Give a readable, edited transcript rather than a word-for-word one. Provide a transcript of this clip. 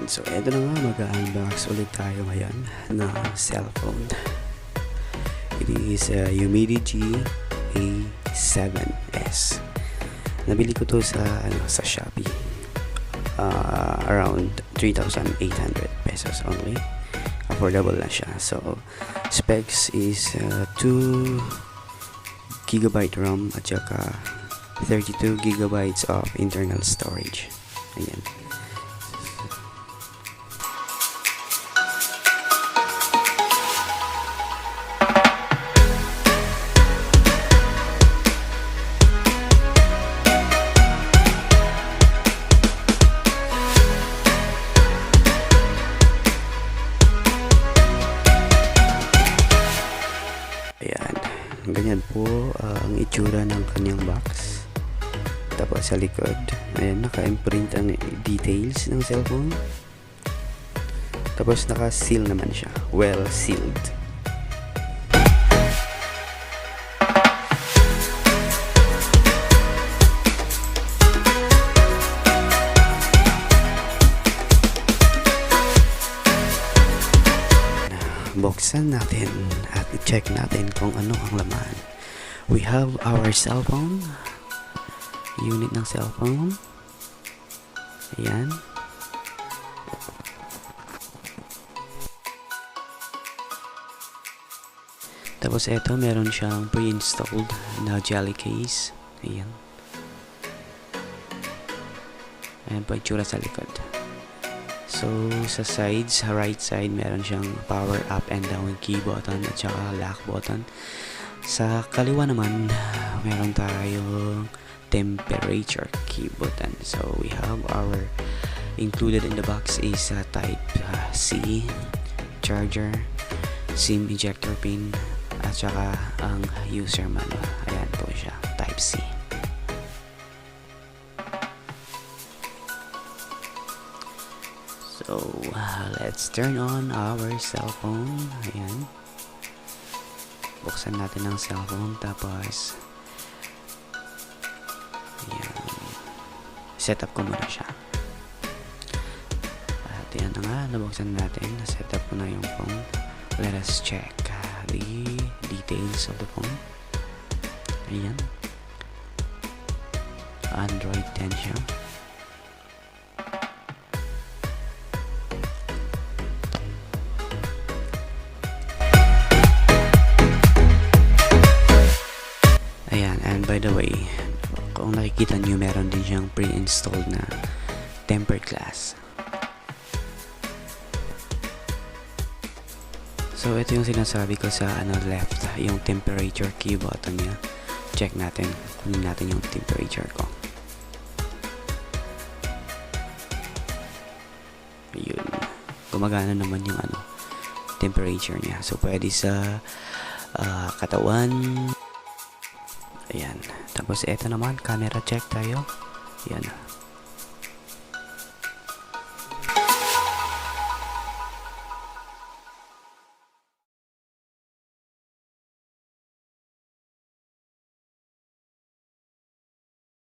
So eto na nga, mag-unbox ulit tayo ngayon ng cellphone. It is Umidigi A7s. Nabili ko to sa Shopee. Around 3,800 pesos only. Affordable na siya. So specs is 2 GB RAM at saka 32 GB of internal storage. Ayan. Ayan, ganyan po ang itsura ng kanyang box. Tapos sa likod, ayan, naka-imprint ang details ng cellphone. Tapos naka-seal naman siya, well sealed. Buksan natin at i-check natin kung ano ang laman. We have our cellphone, unit ng cellphone. Ayan. Tapos eto, meron siyang pre-installed na jelly case. Ayan. Ayan po itsura sa likod. So, sa sides, sa right side, meron siyang power up and down key button at saka lock button. Sa kaliwa naman, meron tayong temperature key button. So, we have our included in the box is type C charger, SIM ejector pin, at saka ang user manual. Ayan po siya, type C. So, let's turn on our cellphone. Ayan. Buksan natin ang cellphone. Tapos, ayan. Setup ko muna siya. At yan na nga. Nabuksan natin. Setup ko na yung phone. Let us check the details of the phone. Ayan. Android 10 siya. Ayan, and by the way, kung nakikita nyo, meron din siyang pre-installed na tempered glass. So, ito yung sinasabi ko sa left, yung temperature key button niya. Check natin, kunin natin yung temperature ko. Ayun, gumagana naman yung temperature niya. So, pwede sa katawan. Ayan. Tapos ito naman, camera check tayo. Ayan.